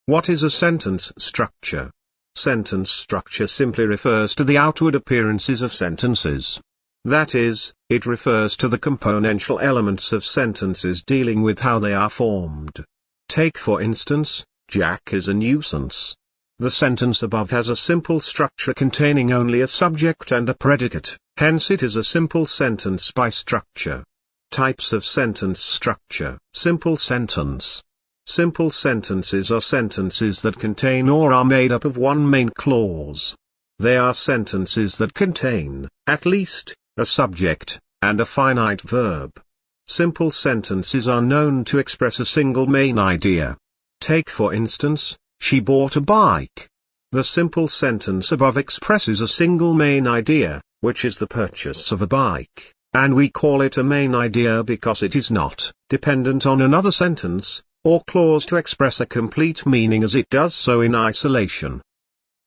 What is a sentence structure? Sentence structure simply refers to the outward appearances of sentences. That is, it refers to the componential elements of sentences dealing with how they are formed. Take for instance, Jack is a nuisance. The sentence above has a simple structure containing only a subject and a predicate, hence it is a simple sentence by structure. Types of sentence structure. Simple sentence. Simple sentences are sentences that contain or are made up of one main clause. They are sentences that contain, at least, a subject, and a finite verb. Simple sentences are known to express a single main idea. Take for instance, she bought a bike. The simple sentence above expresses a single main idea, which is the purchase of a bike, and we call it a main idea because it is not dependent on another sentence or clause to express a complete meaning as it does so in isolation.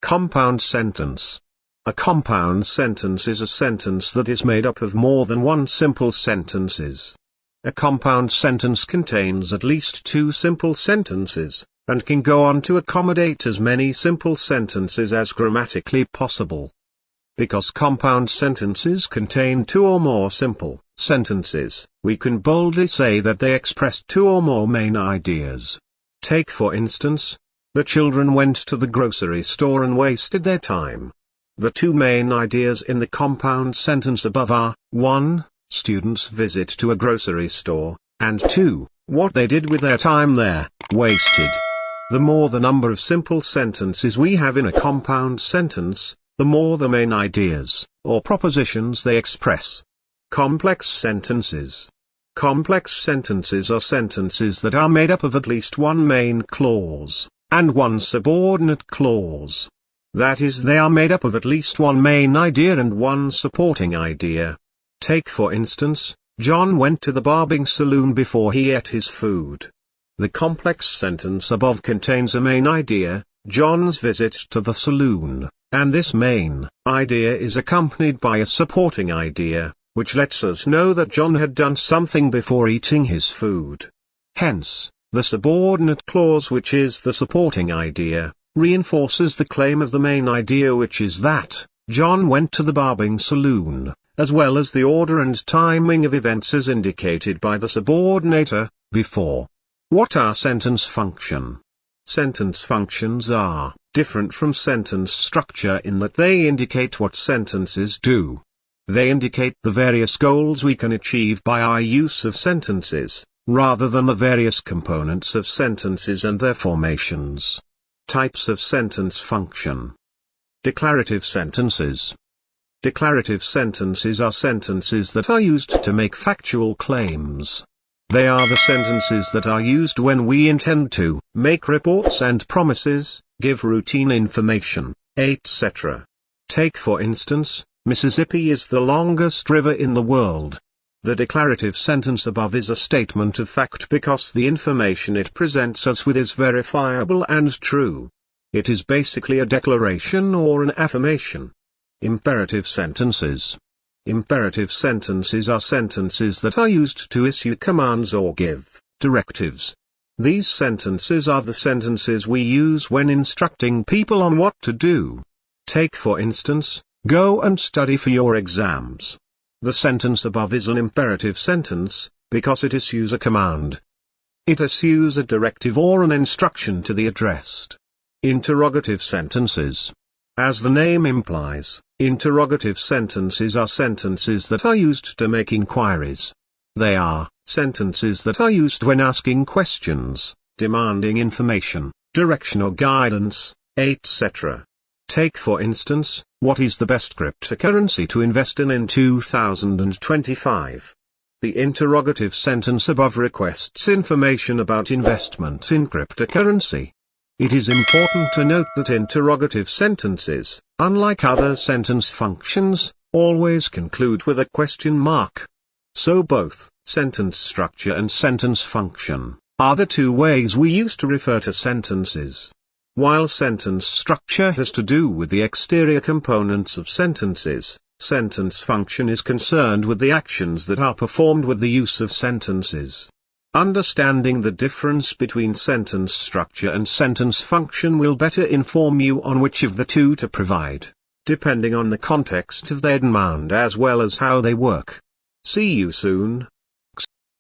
Compound sentence. A compound sentence is a sentence that is made up of more than one simple sentences. A compound sentence contains at least two simple sentences, and can go on to accommodate as many simple sentences as grammatically possible. Because compound sentences contain two or more simple sentences, we can boldly say that they express two or more main ideas. Take for instance, the children went to the grocery store and wasted their time. The two main ideas in the compound sentence above are, 1, students' visit to a grocery store, and 2, what they did with their time there, wasted. The more the number of simple sentences we have in a compound sentence, the more the main ideas, or propositions they express. Complex sentences. Complex sentences are sentences that are made up of at least one main clause, and one subordinate clause. That is, they are made up of at least one main idea and one supporting idea. Take for instance, John went to the barbing saloon before he ate his food. The complex sentence above contains a main idea, John's visit to the saloon, and this main idea is accompanied by a supporting idea, which lets us know that John had done something before eating his food. Hence, the subordinate clause, which is the supporting idea, reinforces the claim of the main idea, which is that John went to the barbing saloon, as well as the order and timing of events as indicated by the subordinator, before. What are sentence function? Sentence functions are different from sentence structure in that they indicate what sentences do. They indicate the various goals we can achieve by our use of sentences, rather than the various components of sentences and their formations. Types of sentence function. Declarative sentences. Declarative sentences are sentences that are used to make factual claims. They are the sentences that are used when we intend to make reports and promises, give routine information, etc. Take for instance, Mississippi is the longest river in the world. The declarative sentence above is a statement of fact because the information it presents us with is verifiable and true. It is basically a declaration or an affirmation. Imperative sentences. Imperative sentences are sentences that are used to issue commands or give directives. These sentences are the sentences we use when instructing people on what to do. Take for instance, go and study for your exams. The sentence above is an imperative sentence, because it issues a command. It issues a directive or an instruction to the addressed. Interrogative sentences. As the name implies, interrogative sentences are sentences that are used to make inquiries. They are sentences that are used when asking questions, demanding information, direction or guidance, etc. Take for instance, what is the best cryptocurrency to invest in 2025? The interrogative sentence above requests information about investment in cryptocurrency. It is important to note that interrogative sentences, unlike other sentence functions, always conclude with a question mark. So both sentence structure and sentence function are the two ways we use to refer to sentences. While sentence structure has to do with the exterior components of sentences, sentence function is concerned with the actions that are performed with the use of sentences. Understanding the difference between sentence structure and sentence function will better inform you on which of the two to provide, depending on the context of their demand as well as how they work. See you soon.